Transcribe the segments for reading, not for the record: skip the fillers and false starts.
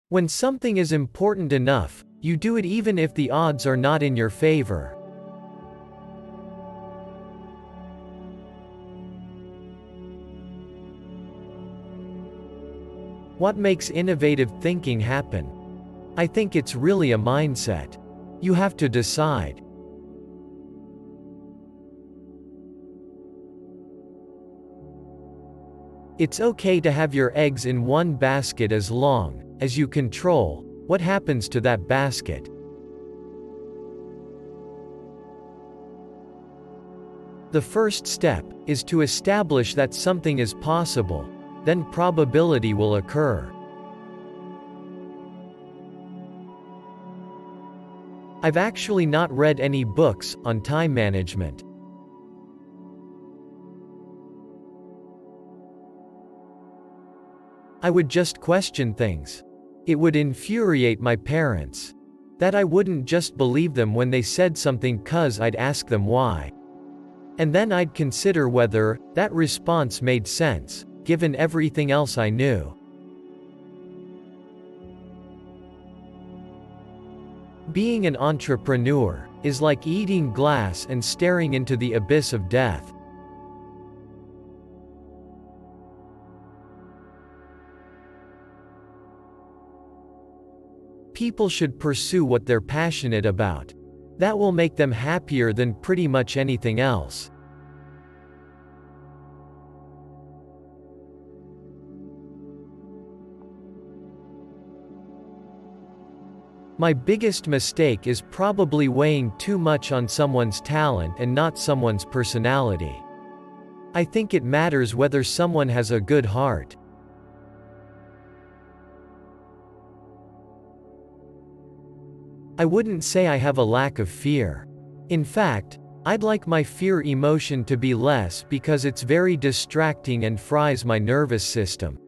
When something is important enough, you do it even if the odds are not in your favor. What makes innovative thinking happen? I think it's really a mindset. You have to decide. It's okay to have your eggs in one basket as long as you control what happens to that basket. The first step is to establish that something is possible, then probability will occur. I've actually not read any books on time management. I would just question things. It would infuriate my parents. That I wouldn't just believe them when they said something 'cause I'd ask them why. And then I'd consider whether that response made sense, given everything else I knew. Being an entrepreneur is like eating glass and staring into the abyss of death. People should pursue what they're passionate about. That will make them happier than pretty much anything else. My biggest mistake is probably weighing too much on someone's talent and not someone's personality. I think it matters whether someone has a good heart. I wouldn't say I have a lack of fear. In fact, I'd like my fear emotion to be less because it's very distracting and fries my nervous system.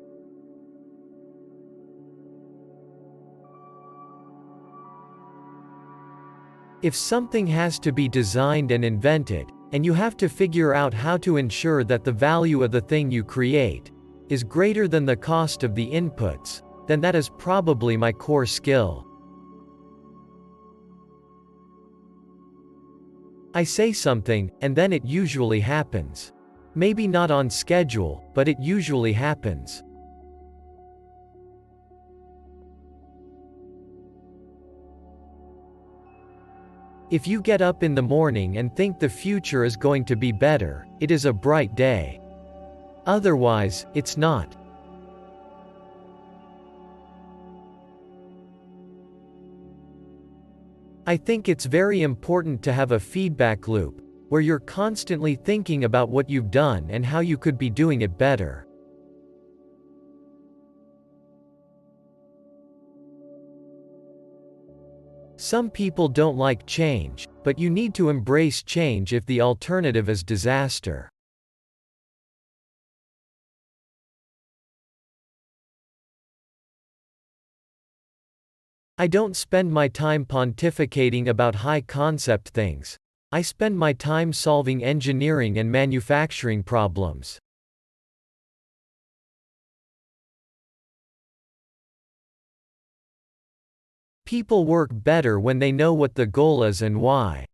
If something has to be designed and invented, and you have to figure out how to ensure that the value of the thing you create is greater than the cost of the inputs, then that is probably my core skill. I say something, and then it usually happens. Maybe not on schedule, but it usually happens. If you get up in the morning and think the future is going to be better, it is a bright day. Otherwise, it's not. I think it's very important to have a feedback loop, where you're constantly thinking about what you've done and how you could be doing it better. Some people don't like change, but you need to embrace change if the alternative is disaster. I don't spend my time pontificating about high-concept things. I spend my time solving engineering and manufacturing problems. People work better when they know what the goal is and why.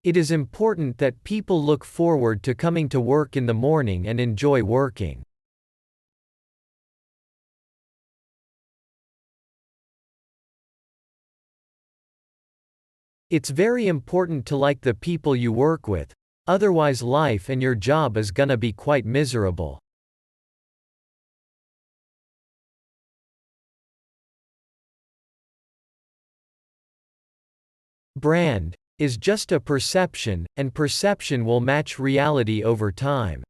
It is important that people look forward to coming to work in the morning and enjoy working. It's very important to like the people you work with, otherwise life and your job is gonna be quite miserable. Brand is just a perception, and perception will match reality over time.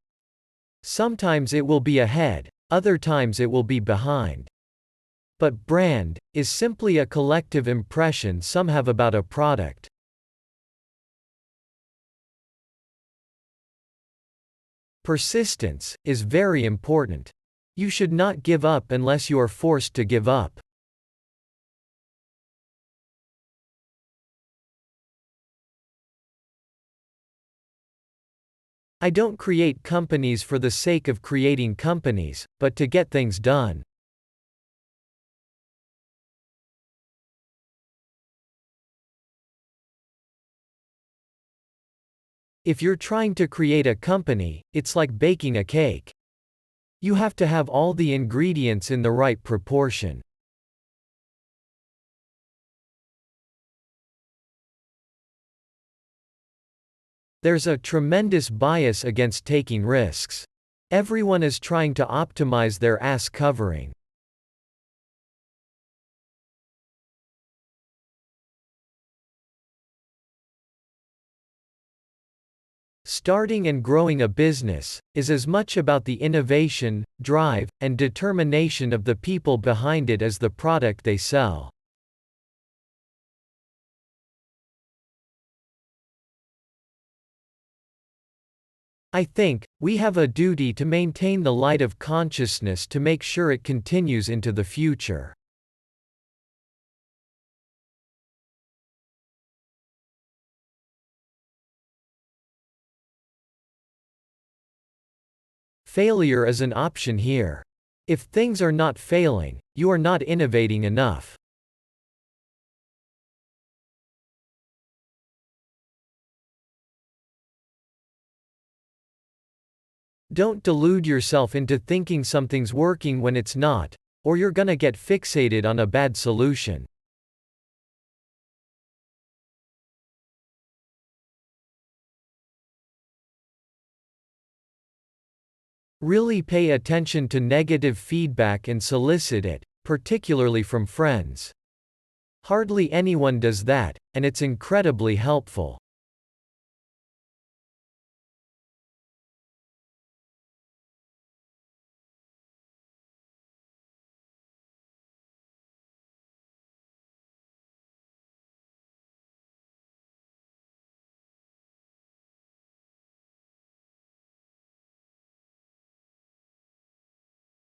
Sometimes it will be ahead, other times it will be behind. But brand is simply a collective impression some have about a product. Persistence is very important. You should not give up unless you are forced to give up. I don't create companies for the sake of creating companies, but to get things done. If you're trying to create a company, it's like baking a cake. You have to have all the ingredients in the right proportion. There's a tremendous bias against taking risks. Everyone is trying to optimize their ass covering. Starting and growing a business is as much about the innovation, drive, and determination of the people behind it as the product they sell. I think we have a duty to maintain the light of consciousness to make sure it continues into the future. Failure is an option here. If things are not failing, you are not innovating enough. Don't delude yourself into thinking something's working when it's not, or you're gonna get fixated on a bad solution. Really pay attention to negative feedback and solicit it, particularly from friends. Hardly anyone does that, and it's incredibly helpful.